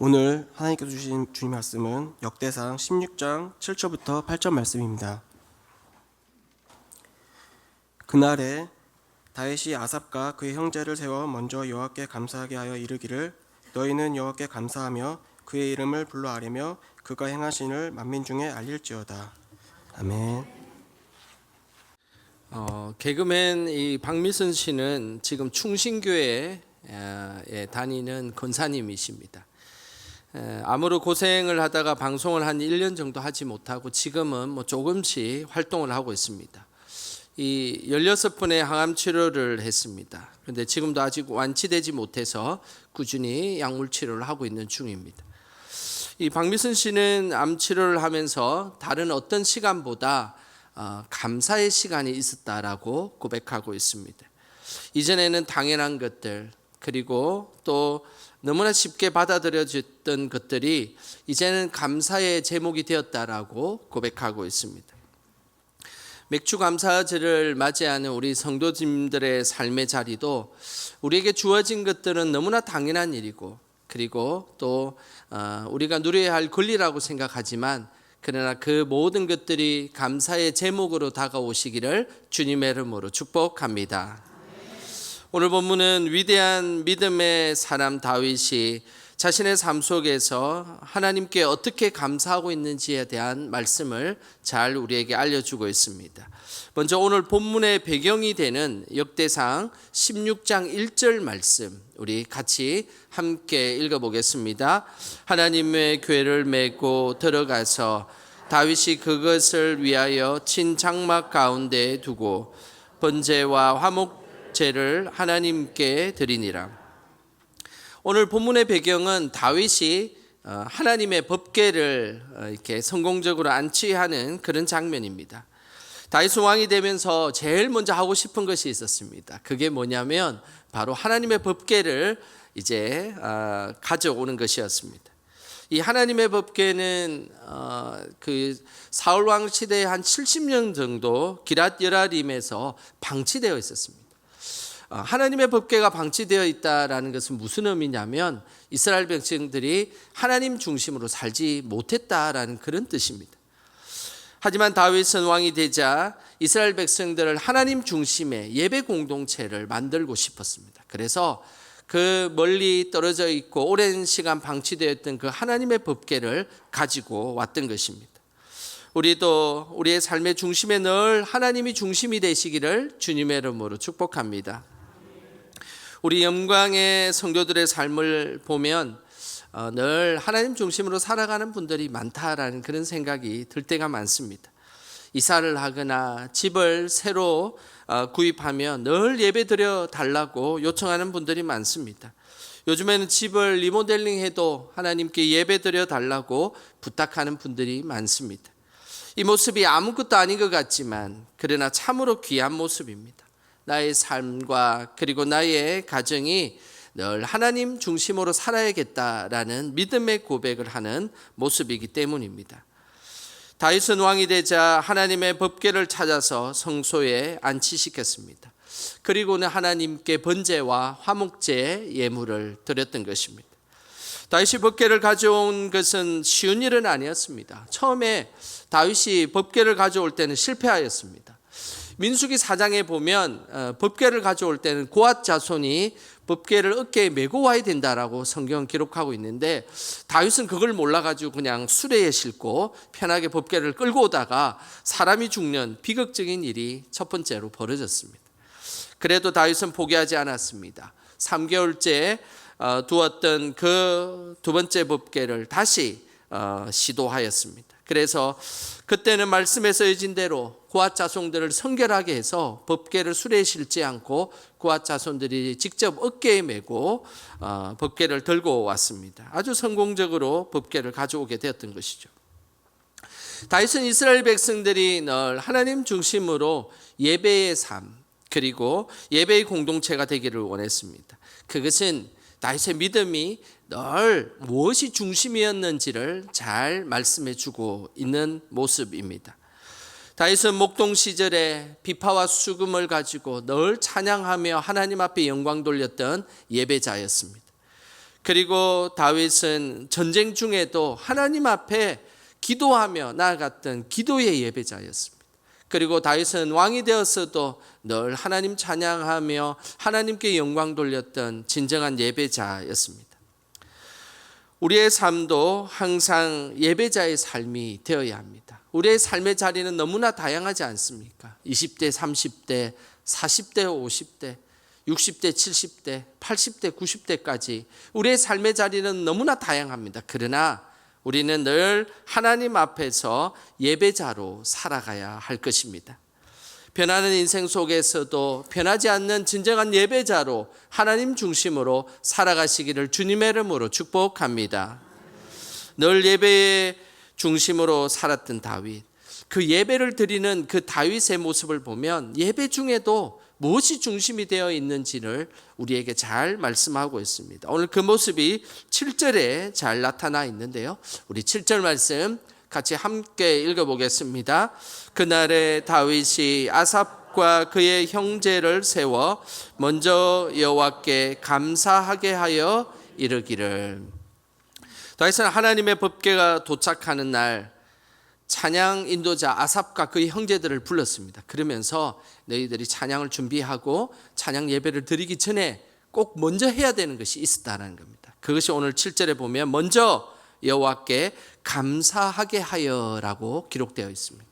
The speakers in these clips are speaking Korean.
오늘 하나님께서 주신 주님 말씀은 역대상 16장 7절부터 8절 말씀입니다. 그날에 다윗이 아삽과 그의 형제를 세워 먼저 여호와께 감사하게 하여 이르기를 너희는 여호와께 감사하며 그의 이름을 불러 아뢰며 그가 행하신 일 만민 중에 알릴지어다. 아멘. 개그맨 이 박미선 씨는 지금 충신교회에 다니는 권사님이십니다. 아무로 고생을 하다가 방송을 한 1년 정도 하지 못하고 지금은 조금씩 활동을 하고 있습니다. 이 16번의 항암 치료를 했습니다. 그런데 지금도 아직 완치되지 못해서 꾸준히 약물 치료를 하고 있는 중입니다. 이 박미선 씨는 암 치료를 하면서 다른 어떤 시간보다 감사의 시간이 있었다라고 고백하고 있습니다. 이전에는 당연한 것들 그리고 또 너무나 쉽게 받아들여졌던 것들이 이제는 감사의 제목이 되었다라고 고백하고 있습니다. 맥주 감사절을 맞이하는 우리 성도님들의 삶의 자리도 우리에게 주어진 것들은 너무나 당연한 일이고 그리고 또 우리가 누려야 할 권리라고 생각하지만 그러나 그 모든 것들이 감사의 제목으로 다가오시기를 주님의 이름으로 축복합니다. 오늘 본문은 위대한 믿음의 사람 다윗이 자신의 삶 속에서 하나님께 어떻게 감사하고 있는지에 대한 말씀을 잘 우리에게 알려주고 있습니다. 먼저 오늘 본문의 배경이 되는 역대상 16장 1절 말씀 우리 같이 함께 읽어보겠습니다. 하나님의 궤를 메고 들어가서 다윗이 그것을 위하여 친 장막 가운데에 두고 번제와 화목제를 하나님께 드리니라. 오늘 본문의 배경은 다윗이 하나님의 법궤를 이렇게 성공적으로 안치하는 그런 장면입니다. 다윗 왕이 되면서 제일 먼저 하고 싶은 것이 있었습니다. 그게 뭐냐면 바로 하나님의 법궤를 이제 가져오는 것이었습니다. 이 하나님의 법궤는 그 사울 왕 시대에 한 70년 정도 기럇 여라림에서 방치되어 있었습니다. 하나님의 법궤가 방치되어 있다라는 것은 무슨 의미냐면 이스라엘 백성들이 하나님 중심으로 살지 못했다라는 그런 뜻입니다. 하지만 다윗은 왕이 되자 이스라엘 백성들을 하나님 중심의 예배 공동체를 만들고 싶었습니다. 그래서 그 멀리 떨어져 있고 오랜 시간 방치되어 있던 그 하나님의 법궤를 가지고 왔던 것입니다. 우리도 우리의 삶의 중심에 늘 하나님이 중심이 되시기를 주님의 이름으로 축복합니다. 우리 영광의 성도들의 삶을 보면 늘 하나님 중심으로 살아가는 분들이 많다라는 그런 생각이 들 때가 많습니다. 이사를 하거나 집을 새로 구입하면 늘 예배 드려 달라고 요청하는 분들이 많습니다. 요즘에는 집을 리모델링해도 하나님께 예배 드려 달라고 부탁하는 분들이 많습니다. 이 모습이 아무것도 아닌 것 같지만 그러나 참으로 귀한 모습입니다. 나의 삶과 그리고 나의 가정이 늘 하나님 중심으로 살아야겠다라는 믿음의 고백을 하는 모습이기 때문입니다. 다윗은 왕이 되자 하나님의 법궤를 찾아서 성소에 안치시켰습니다. 그리고는 하나님께 번제와 화목제 예물을 드렸던 것입니다. 다윗이 법궤를 가져온 것은 쉬운 일은 아니었습니다. 처음에 다윗이 법궤를 가져올 때는 실패하였습니다. 민수기 4장에 보면 법궤를 가져올 때는 고앗 자손이 법궤를 어깨에 메고 와야 된다라고 성경은 기록하고 있는데 다윗은 그걸 몰라가지고 그냥 수레에 싣고 편하게 법궤를 끌고 오다가 사람이 죽는 비극적인 일이 첫 번째로 벌어졌습니다. 그래도 다윗은 포기하지 않았습니다. 3개월째 두었던 그 두 번째 법궤를 다시 시도하였습니다. 그래서 그때는 말씀에 써진 대로 고앗 자손들을 성결하게 해서 법궤를 수레에 실지 않고 고앗 자손들이 직접 어깨에 메고 법궤를 들고 왔습니다. 아주 성공적으로 법궤를 가져오게 되었던 것이죠. 다윗은 이스라엘 백성들이 늘 하나님 중심으로 예배의 삶 그리고 예배의 공동체가 되기를 원했습니다. 그것은 다윗의 믿음이 늘 무엇이 중심이었는지를 잘 말씀해 주고 있는 모습입니다. 다윗은 목동 시절에 비파와 수금을 가지고 늘 찬양하며 하나님 앞에 영광 돌렸던 예배자였습니다. 그리고 다윗은 전쟁 중에도 하나님 앞에 기도하며 나아갔던 기도의 예배자였습니다. 그리고 다윗은 왕이 되었어도 늘 하나님 찬양하며 하나님께 영광 돌렸던 진정한 예배자였습니다. 우리의 삶도 항상 예배자의 삶이 되어야 합니다. 우리의 삶의 자리는 너무나 다양하지 않습니까? 20대, 30대, 40대, 50대, 60대, 70대, 80대, 90대까지 우리의 삶의 자리는 너무나 다양합니다. 그러나 우리는 늘 하나님 앞에서 예배자로 살아가야 할 것입니다. 변하는 인생 속에서도 변하지 않는 진정한 예배자로 하나님 중심으로 살아가시기를 주님의 이름으로 축복합니다. 늘 예배의 중심으로 살았던 다윗, 그 예배를 드리는 그 다윗의 모습을 보면 예배 중에도 무엇이 중심이 되어 있는지를 우리에게 잘 말씀하고 있습니다. 오늘 그 모습이 7절에 잘 나타나 있는데요. 우리 7절 말씀 같이 함께 읽어보겠습니다. 그날에 다윗이 아삽과 그의 형제를 세워 먼저 여호와께 감사하게 하여 이르기를. 다윗은 하나님의 법궤가 도착하는 날 찬양 인도자 아삽과 그의 형제들을 불렀습니다. 그러면서 너희들이 찬양을 준비하고 찬양 예배를 드리기 전에 꼭 먼저 해야 되는 것이 있었다는 겁니다. 그것이 오늘 7절에 보면 먼저 여호와께 감사하게 하여라고 기록되어 있습니다.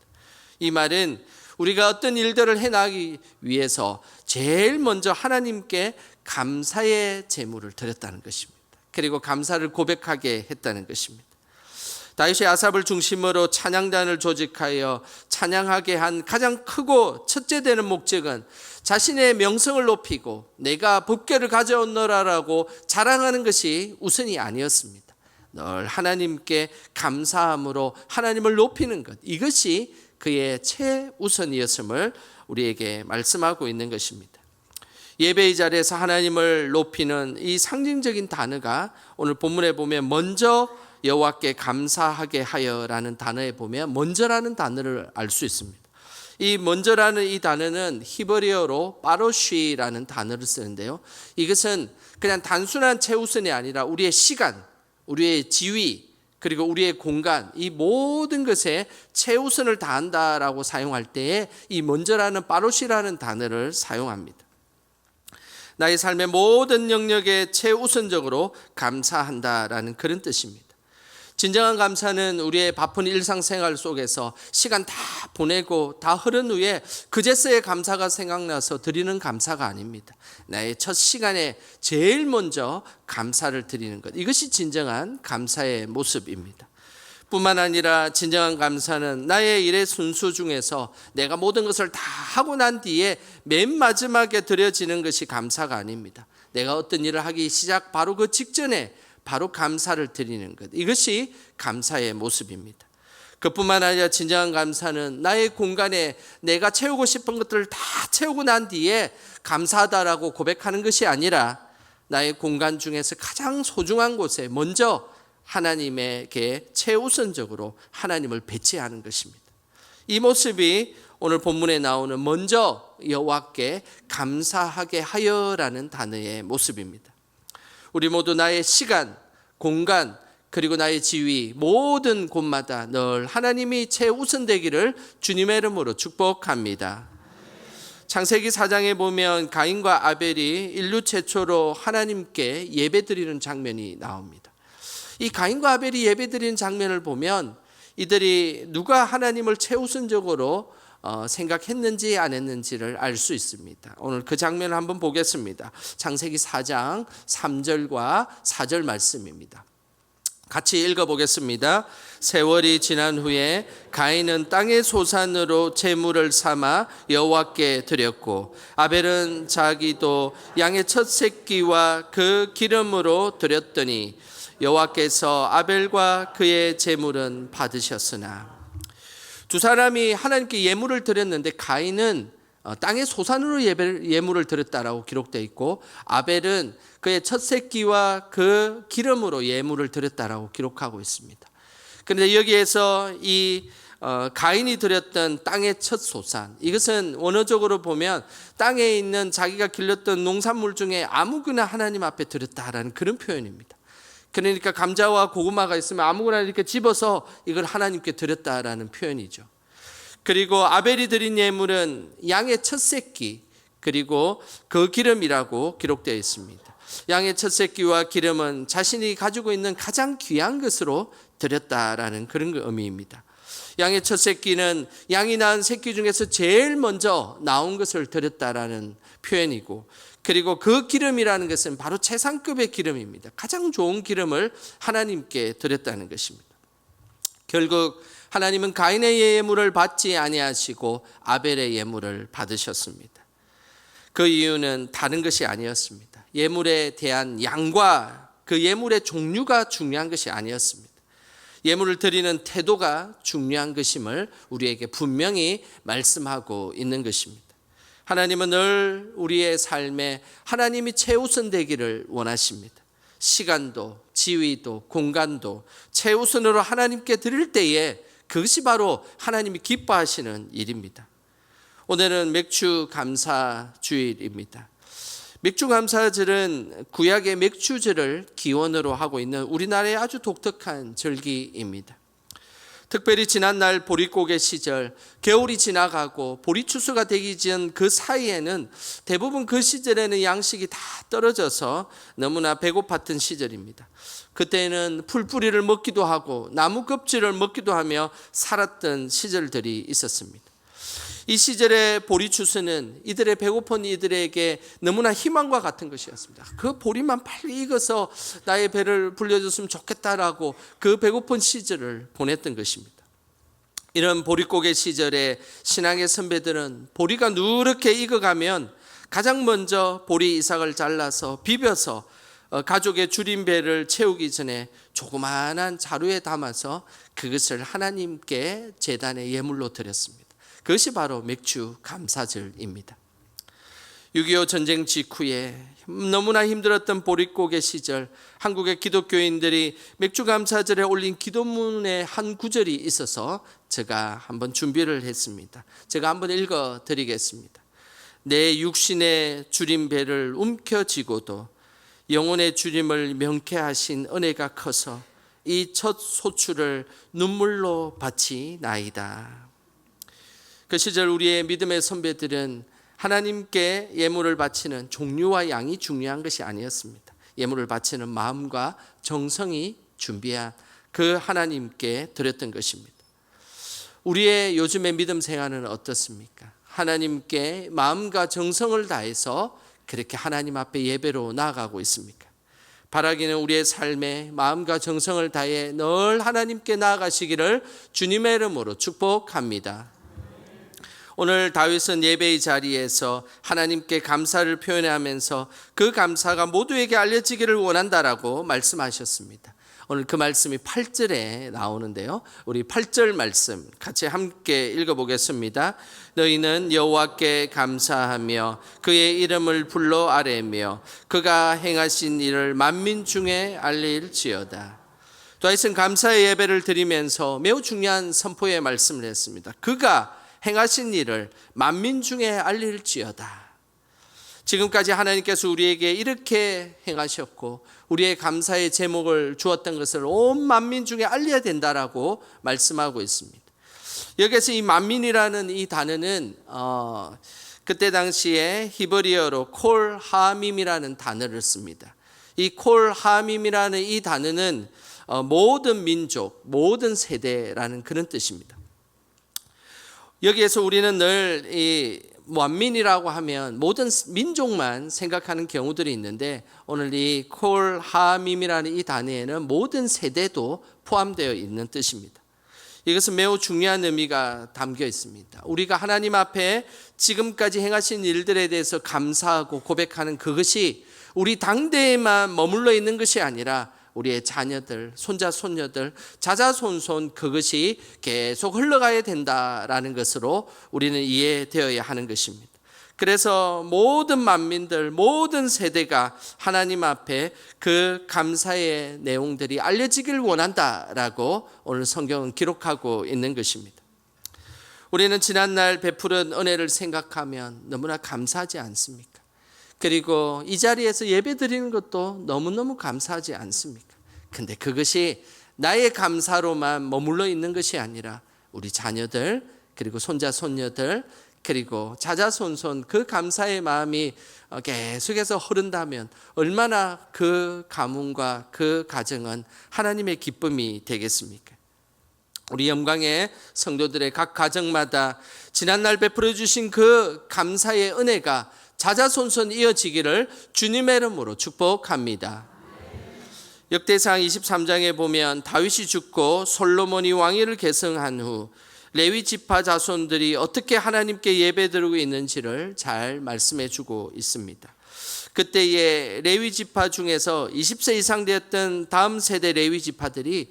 이 말은 우리가 어떤 일들을 해나가기 위해서 제일 먼저 하나님께 감사의 제물을 드렸다는 것입니다. 그리고 감사를 고백하게 했다는 것입니다. 다윗이 아삽을 중심으로 찬양단을 조직하여 찬양하게 한 가장 크고 첫째 되는 목적은 자신의 명성을 높이고 내가 법궤를 가져오노라라고 자랑하는 것이 우선이 아니었습니다. 늘 하나님께 감사함으로 하나님을 높이는 것, 이것이 그의 최우선이었음을 우리에게 말씀하고 있는 것입니다. 예배의 자리에서 하나님을 높이는 이 상징적인 단어가 오늘 본문에 보면 먼저 여호와께 감사하게 하여라는 단어에 보면 먼저라는 단어를 알 수 있습니다. 이 먼저라는 이 단어는 히브리어로 빠로쉬라는 단어를 쓰는데요. 이것은 그냥 단순한 최우선이 아니라 우리의 시간, 우리의 지위, 그리고 우리의 공간, 이 모든 것에 최우선을 다한다라고 사용할 때에 이 먼저라는 빠로쉬라는 단어를 사용합니다. 나의 삶의 모든 영역에 최우선적으로 감사한다라는 그런 뜻입니다. 진정한 감사는 우리의 바쁜 일상생활 속에서 시간 다 보내고 다 흐른 후에 그제서야 감사가 생각나서 드리는 감사가 아닙니다. 나의 첫 시간에 제일 먼저 감사를 드리는 것, 이것이 진정한 감사의 모습입니다. 뿐만 아니라 진정한 감사는 나의 일의 순수 중에서 내가 모든 것을 다 하고 난 뒤에 맨 마지막에 드려지는 것이 감사가 아닙니다. 내가 어떤 일을 하기 시작 바로 그 직전에 바로 감사를 드리는 것, 이것이 감사의 모습입니다. 그뿐만 아니라 진정한 감사는 나의 공간에 내가 채우고 싶은 것들을 다 채우고 난 뒤에 감사하다라고 고백하는 것이 아니라 나의 공간 중에서 가장 소중한 곳에 먼저 하나님에게 최우선적으로 하나님을 배치하는 것입니다. 이 모습이 오늘 본문에 나오는 먼저 여호와께 감사하게 하여라는 단어의 모습입니다. 우리 모두 나의 시간, 공간, 그리고 나의 지위, 모든 곳마다 늘 하나님이 최우선되기를 주님의 이름으로 축복합니다. 창세기 4장에 보면 가인과 아벨이 인류 최초로 하나님께 예배드리는 장면이 나옵니다. 이 가인과 아벨이 예배드리는 장면을 보면 이들이 누가 하나님을 최우선적으로 생각했는지 안 했는지를 알 수 있습니다. 오늘 그 장면을 한번 보겠습니다. 창세기 4장 3절과 4절 말씀입니다. 같이 읽어보겠습니다. 세월이 지난 후에 가인은 땅의 소산으로 제물을 삼아 여호와께 드렸고 아벨은 자기도 양의 첫 새끼와 그 기름으로 드렸더니 여호와께서 아벨과 그의 제물은 받으셨으나. 두 사람이 하나님께 예물을 드렸는데 가인은 땅의 소산으로 예물을 드렸다라고 기록되어 있고 아벨은 그의 첫 새끼와 그 기름으로 예물을 드렸다라고 기록하고 있습니다. 그런데 여기에서 이 가인이 드렸던 땅의 첫 소산, 이것은 원어적으로 보면 땅에 있는 자기가 길렀던 농산물 중에 아무거나 하나님 앞에 드렸다라는 그런 표현입니다. 그러니까 감자와 고구마가 있으면 아무거나 이렇게 집어서 이걸 하나님께 드렸다라는 표현이죠. 그리고 아벨이 드린 예물은 양의 첫 새끼 그리고 그 기름이라고 기록되어 있습니다. 양의 첫 새끼와 기름은 자신이 가지고 있는 가장 귀한 것으로 드렸다라는 그런 의미입니다. 양의 첫 새끼는 양이 낳은 새끼 중에서 제일 먼저 나온 것을 드렸다라는 표현이고, 그리고 그 기름이라는 것은 바로 최상급의 기름입니다. 가장 좋은 기름을 하나님께 드렸다는 것입니다. 결국 하나님은 가인의 예물을 받지 아니하시고 아벨의 예물을 받으셨습니다. 그 이유는 다른 것이 아니었습니다. 예물에 대한 양과 그 예물의 종류가 중요한 것이 아니었습니다. 예물을 드리는 태도가 중요한 것임을 우리에게 분명히 말씀하고 있는 것입니다. 하나님은 늘 우리의 삶에 하나님이 최우선 되기를 원하십니다. 시간도 지위도 공간도 최우선으로 하나님께 드릴 때에 그것이 바로 하나님이 기뻐하시는 일입니다. 오늘은 맥주 감사 주일입니다. 맥주 감사절은 구약의 맥주절을 기원으로 하고 있는 우리나라의 아주 독특한 절기입니다. 특별히 지난날 보릿고개 시절, 겨울이 지나가고 보리추수가 되기 전 그 사이에는 대부분 그 시절에는 양식이 다 떨어져서 너무나 배고팠던 시절입니다. 그때는 풀뿌리를 먹기도 하고 나무 껍질을 먹기도 하며 살았던 시절들이 있었습니다. 이 시절의 보리추수는 이들의 배고픈 이들에게 너무나 희망과 같은 것이었습니다. 그 보리만 빨리 익어서 나의 배를 불려줬으면 좋겠다라고 그 배고픈 시절을 보냈던 것입니다. 이런 보릿고개 시절에 신앙의 선배들은 보리가 누렇게 익어가면 가장 먼저 보리 이삭을 잘라서 비벼서 가족의 줄인 배를 채우기 전에 조그마한 자루에 담아서 그것을 하나님께 제단의 예물로 드렸습니다. 그것이 바로 맥주 감사절입니다. 6.25 전쟁 직후에 너무나 힘들었던 보릿고개 시절 한국의 기독교인들이 맥주 감사절에 올린 기도문의 한 구절이 있어서 제가 한번 준비를 했습니다. 제가 한번 읽어 드리겠습니다. 내 육신의 줄인 배를 움켜쥐고도 영혼의 줄임을 명쾌하신 은혜가 커서 이 첫 소출을 눈물로 바치나이다. 그 시절 우리의 믿음의 선배들은 하나님께 예물을 바치는 종류와 양이 중요한 것이 아니었습니다. 예물을 바치는 마음과 정성이 준비한 그 하나님께 드렸던 것입니다. 우리의 요즘의 믿음 생활은 어떻습니까? 하나님께 마음과 정성을 다해서 그렇게 하나님 앞에 예배로 나아가고 있습니까? 바라기는 우리의 삶에 마음과 정성을 다해 늘 하나님께 나아가시기를 주님의 이름으로 축복합니다. 오늘 다윗은 예배의 자리에서 하나님께 감사를 표현하면서 그 감사가 모두에게 알려지기를 원한다라고 말씀하셨습니다. 오늘 그 말씀이 8절에 나오는데요. 우리 8절 말씀 같이 함께 읽어보겠습니다. 너희는 여호와께 감사하며 그의 이름을 불러 아뢰며 그가 행하신 일을 만민 중에 알릴지어다. 다윗은 감사의 예배를 드리면서 매우 중요한 선포의 말씀을 했습니다. 그가 행하신 일을 만민 중에 알릴지어다. 지금까지 하나님께서 우리에게 이렇게 행하셨고 우리의 감사의 제목을 주었던 것을 온 만민 중에 알려야 된다라고 말씀하고 있습니다. 여기서 이 만민이라는 이 단어는 그때 당시에 히브리어로 콜 하밈이라는 단어를 씁니다. 이 콜 하밈이라는 이 단어는 모든 민족, 모든 세대라는 그런 뜻입니다. 여기에서 우리는 늘 이 만민이라고 하면 모든 민족만 생각하는 경우들이 있는데 오늘 이 콜 하밈이라는 이 단어에는 모든 세대도 포함되어 있는 뜻입니다. 이것은 매우 중요한 의미가 담겨 있습니다. 우리가 하나님 앞에 지금까지 행하신 일들에 대해서 감사하고 고백하는 그것이 우리 당대에만 머물러 있는 것이 아니라 우리의 자녀들, 손자, 손녀들, 자자손손 그것이 계속 흘러가야 된다라는 것으로 우리는 이해되어야 하는 것입니다. 그래서 모든 만민들, 모든 세대가 하나님 앞에 그 감사의 내용들이 알려지길 원한다라고 오늘 성경은 기록하고 있는 것입니다. 우리는 지난날 베푸른 은혜를 생각하면 너무나 감사하지 않습니까? 그리고 이 자리에서 예배 드리는 것도 너무너무 감사하지 않습니까? 근데 그것이 나의 감사로만 머물러 있는 것이 아니라 우리 자녀들, 그리고 손자 손녀들, 그리고 자자손손 그 감사의 마음이 계속해서 흐른다면 얼마나 그 가문과 그 가정은 하나님의 기쁨이 되겠습니까? 우리 영광의 성도들의 각 가정마다 지난날 베풀어 주신 그 감사의 은혜가 자자손손 이어지기를 주님의 이름으로 축복합니다. 역대상 23장에 보면 다윗이 죽고 솔로몬이 왕위를 계승한 후 레위 지파 자손들이 어떻게 하나님께 예배드리고 있는지를 잘 말씀해 주고 있습니다. 그때의 레위 지파 중에서 20세 이상 되었던 다음 세대 레위 지파들이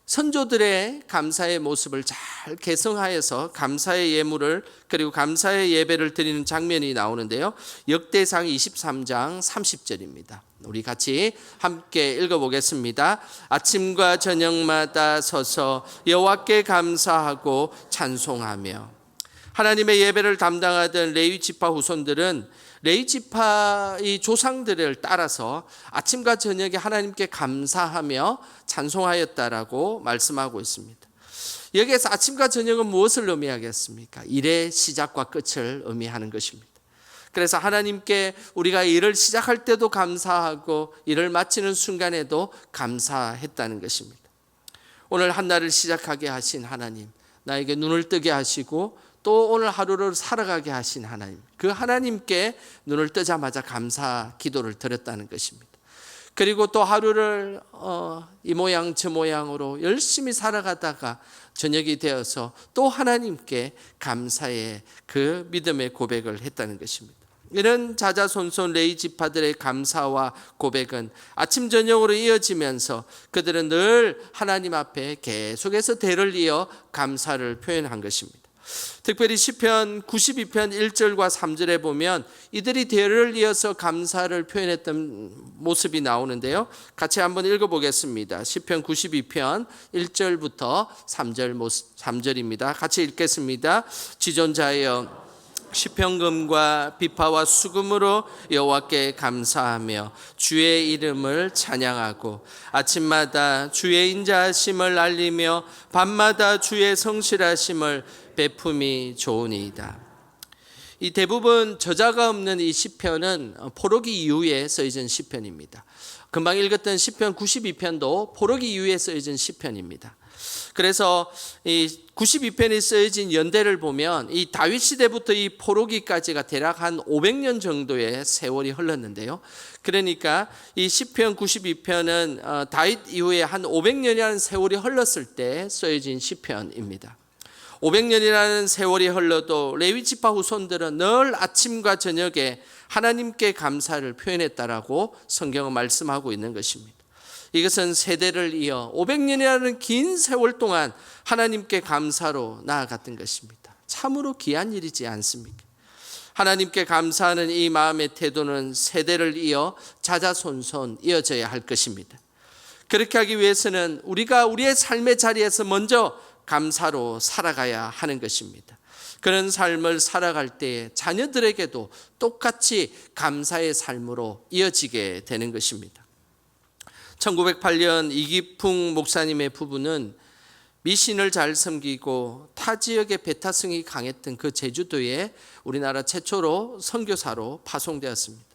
선조들의 감사의 모습을 잘 계승하여서 감사의 예물을 그리고 감사의 예배를 드리는 장면이 나오는데요. 역대상 23장 30절입니다. 우리 같이 함께 읽어보겠습니다. 아침과 저녁마다 서서 여호와께 감사하고 찬송하며. 하나님의 예배를 담당하던 레위 지파 후손들은 레위 지파의 조상들을 따라서 아침과 저녁에 하나님께 감사하며 찬송하였다라고 말씀하고 있습니다. 여기에서 아침과 저녁은 무엇을 의미하겠습니까? 일의 시작과 끝을 의미하는 것입니다. 그래서 하나님께 우리가 일을 시작할 때도 감사하고 일을 마치는 순간에도 감사했다는 것입니다. 오늘 한 날을 시작하게 하신 하나님, 나에게 눈을 뜨게 하시고 또 오늘 하루를 살아가게 하신 하나님, 그 하나님께 눈을 뜨자마자 감사 기도를 드렸다는 것입니다. 그리고 또 하루를 이 모양 저 모양으로 열심히 살아가다가 저녁이 되어서 또 하나님께 감사의 그 믿음의 고백을 했다는 것입니다. 이런 자자손손 레위 지파들의 감사와 고백은 아침 저녁으로 이어지면서 그들은 늘 하나님 앞에 계속해서 대를 이어 감사를 표현한 것입니다. 특별히 시편 92편 1절과 3절에 보면 이들이 대를 이어서 감사를 표현했던 모습이 나오는데요. 같이 한번 읽어보겠습니다. 시편 92편 1절부터 3절입니다. 같이 읽겠습니다. 지존자여, 시편금과 비파와 수금으로 여호와께 감사하며 주의 이름을 찬양하고 아침마다 주의 인자하심을 알리며 밤마다 주의 성실하심을 베품이 좋으니이다. 이 대부분 저자가 없는 이 시편은 포로기 이후에 써진 시편입니다. 금방 읽었던 시편 92편도 포로기 이후에 써진 시편입니다. 그래서 이 92편이 쓰여진 연대를 보면 이 다윗 시대부터 이 포로기까지가 대략 한 500년 정도의 세월이 흘렀는데요. 그러니까 이 시편 92편은 다윗 이후에 한 500년이라는 세월이 흘렀을 때 쓰여진 시편입니다. 500년이라는 세월이 흘러도 레위 지파 후손들은 늘 아침과 저녁에 하나님께 감사를 표현했다라고 성경은 말씀하고 있는 것입니다. 이것은 세대를 이어 500년이라는 긴 세월 동안 하나님께 감사로 나아갔던 것입니다. 참으로 귀한 일이지 않습니까? 하나님께 감사하는 이 마음의 태도는 세대를 이어 자자손손 이어져야 할 것입니다. 그렇게 하기 위해서는 우리가 우리의 삶의 자리에서 먼저 감사로 살아가야 하는 것입니다. 그런 삶을 살아갈 때에 자녀들에게도 똑같이 감사의 삶으로 이어지게 되는 것입니다. 1908년 이기풍 목사님의 부부는 미신을 잘 섬기고 타 지역의 배타성이 강했던 그 제주도에 우리나라 최초로 선교사로 파송되었습니다.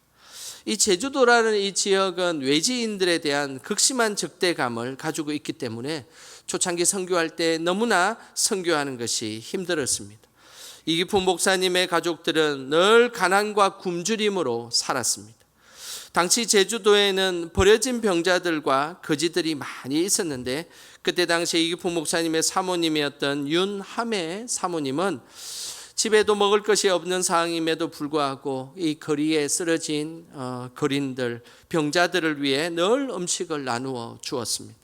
이 제주도라는 이 지역은 외지인들에 대한 극심한 적대감을 가지고 있기 때문에 초창기 선교할 때 너무나 선교하는 것이 힘들었습니다. 이기풍 목사님의 가족들은 늘 가난과 굶주림으로 살았습니다. 당시 제주도에는 버려진 병자들과 거지들이 많이 있었는데 그때 당시 이기풍 목사님의 사모님이었던 윤함의 사모님은 집에도 먹을 것이 없는 상황임에도 불구하고 이 거리에 쓰러진 거린들, 병자들을 위해 늘 음식을 나누어 주었습니다.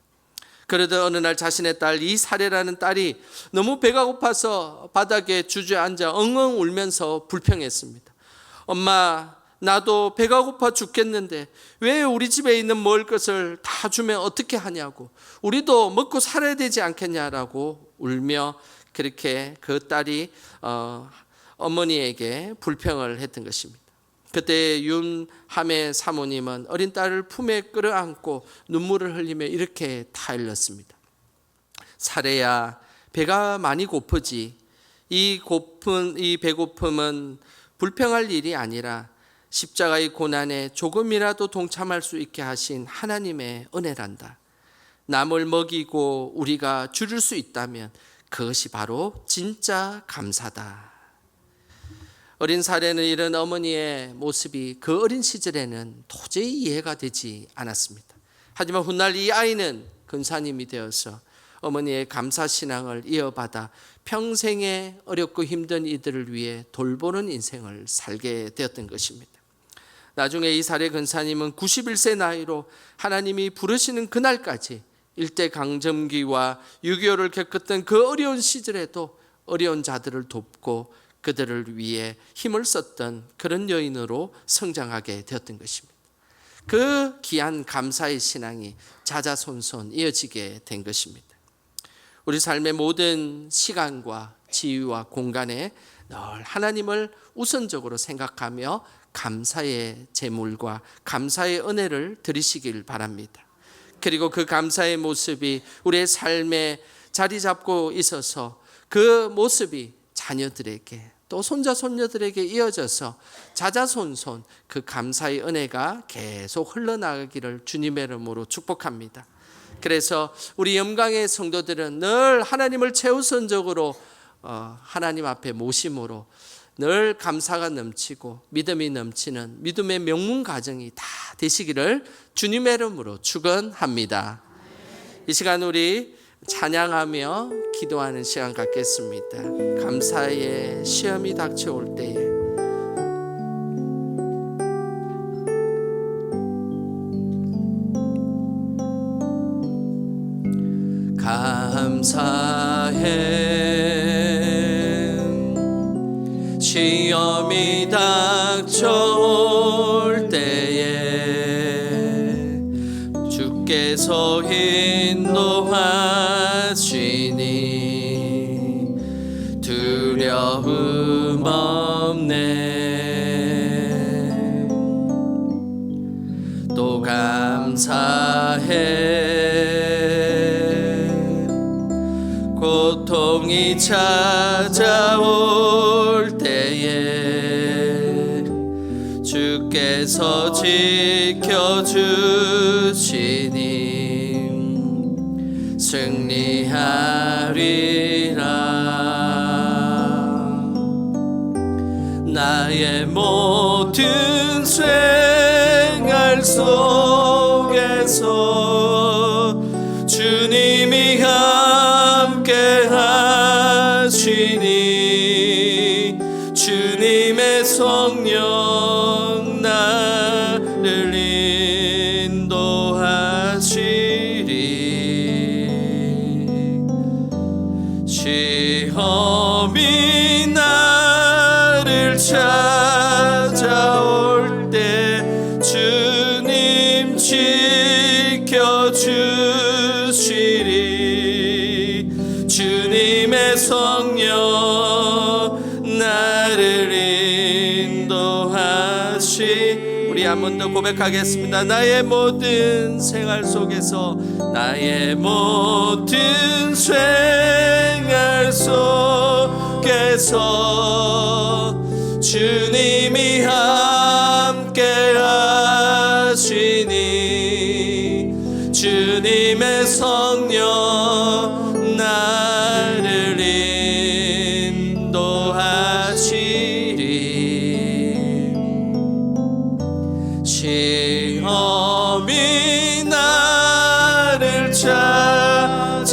그러다 어느 날 자신의 딸 이사례라는 딸이 너무 배가 고파서 바닥에 주저앉아 엉엉 울면서 불평했습니다. 엄마, 나도 배가 고파 죽겠는데 왜 우리 집에 있는 먹을 것을 다 주면 어떻게 하냐고, 우리도 먹고 살아야 되지 않겠냐라고 울며 그렇게 그 딸이 어머니에게 불평을 했던 것입니다. 그때 윤함의 사모님은 어린 딸을 품에 끌어안고 눈물을 흘리며 이렇게 타일렀습니다. 사례야, 배가 많이 고프지. 이 배고픔은 불평할 일이 아니라 십자가의 고난에 조금이라도 동참할 수 있게 하신 하나님의 은혜란다. 남을 먹이고 우리가 줄일 수 있다면 그것이 바로 진짜 감사다. 어린 사례는 이런 어머니의 모습이 그 어린 시절에는 도저히 이해가 되지 않았습니다. 하지만 훗날 이 아이는 근사님이 되어서 어머니의 감사신앙을 이어받아 평생에 어렵고 힘든 이들을 위해 돌보는 인생을 살게 되었던 것입니다. 나중에 이 사례 근사님은 91세 나이로 하나님이 부르시는 그날까지 일제강점기와 6.25를 겪었던 그 어려운 시절에도 어려운 자들을 돕고 그들을 위해 힘을 썼던 그런 여인으로 성장하게 되었던 것입니다. 그 귀한 감사의 신앙이 자자손손 이어지게 된 것입니다. 우리 삶의 모든 시간과 지위와 공간에 늘 하나님을 우선적으로 생각하며 감사의 제물과 감사의 은혜를 드리시길 바랍니다. 그리고 그 감사의 모습이 우리의 삶에 자리 잡고 있어서 그 모습이 자녀들에게 또 손자 손녀들에게 이어져서 자자손손 그 감사의 은혜가 계속 흘러나가기를 주님의 이름으로 축복합니다. 그래서 우리 영광의 성도들은 늘 하나님을 최우선적으로 하나님 앞에 모심으로 늘 감사가 넘치고 믿음이 넘치는 믿음의 명문 가정이 다 되시기를 주님의 이름으로 축원합니다. 이 시간 우리 찬양하며 기도하는 시간 갖겠습니다. 감사의 시험이 닥쳐올 때에 감사해 시험이 닥쳐올 때에 주께서 인도하시니 두려움 없네. 또 감사해 고통이 찾아올 때에 주께서 지켜주시니 승리하리라. 나의 모든 생활 속에서 주님이 함께 하시니 주님의 성령 나를 인도하시리. 시험이 나를 찾아올 때 주님 지켜주시리. 주님의 성령 나를 인도하시. 우리 한 번 더 고백하겠습니다. 나의 모든 생활 속에서 나의 모든 생활 속에서 주님이 함께 하시니 주님의 성령 나를 인도하시리. 시험이 나를 찾아올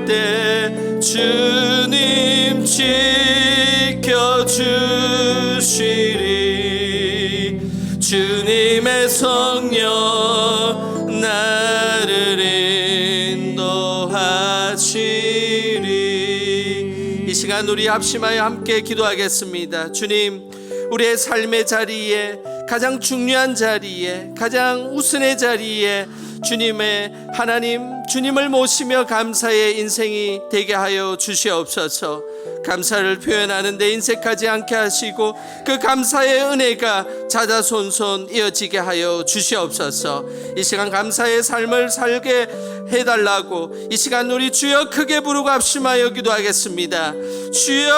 때 주님 지켜주시리. 주님의 성령 나를 인도하시리. 이 시간 우리 합심하여 함께 기도하겠습니다. 주님, 우리의 삶의 자리에 가장 중요한 자리에 가장 우선의 자리에 주님을 모시며 감사의 인생이 되게 하여 주시옵소서. 감사를 표현하는 데 인색하지 않게 하시고 그 감사의 은혜가 자자손손 이어지게 하여 주시옵소서. 이 시간 감사의 삶을 살게 해달라고 이 시간 우리 주여 크게 부르고 합심하여 기도하겠습니다. 주여,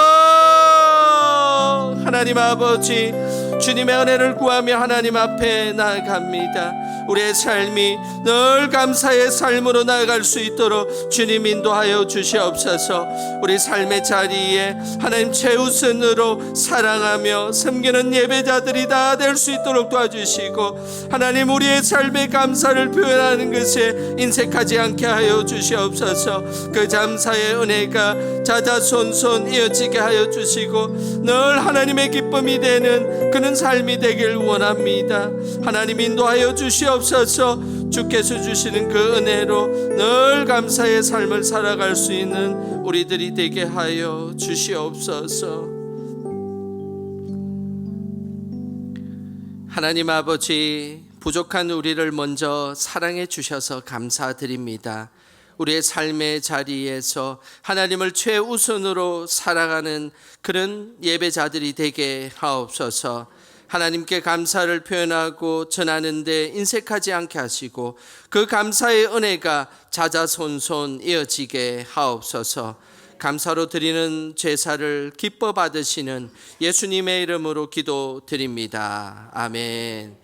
하나님 아버지, 주님의 은혜를 구하며 하나님 앞에 나아갑니다. 우리의 삶이 늘 감사의 삶으로 나아갈 수 있도록 주님 인도하여 주시옵소서. 우리 삶의 자리에 하나님 최우선으로 사랑하며 섬기는 예배자들이 다 될 수 있도록 도와주시고, 하나님 우리의 삶의 감사를 표현하는 것에 인색하지 않게 하여 주시옵소서. 그 감사의 은혜가 자자손손 이어지게 하여 주시고 늘 하나님의 기쁨이 되는 그런 삶이 되길 원합니다. 하나님 인도하여 주시옵소서. 주께서 주시는 그 은혜로 늘 감사의 삶을 살아갈 수 있는 우리들이 되게 하여 주시옵소서. 하나님 아버지, 부족한 우리를 먼저 사랑해 주셔서 감사드립니다. 우리의 삶의 자리에서 하나님을 최우선으로 살아가는 그런 예배자들이 되게 하옵소서. 하나님께 감사를 표현하고 전하는 데 인색하지 않게 하시고 그 감사의 은혜가 자자손손 이어지게 하옵소서. 감사로 드리는 제사를 기뻐 받으시는 예수님의 이름으로 기도드립니다. 아멘.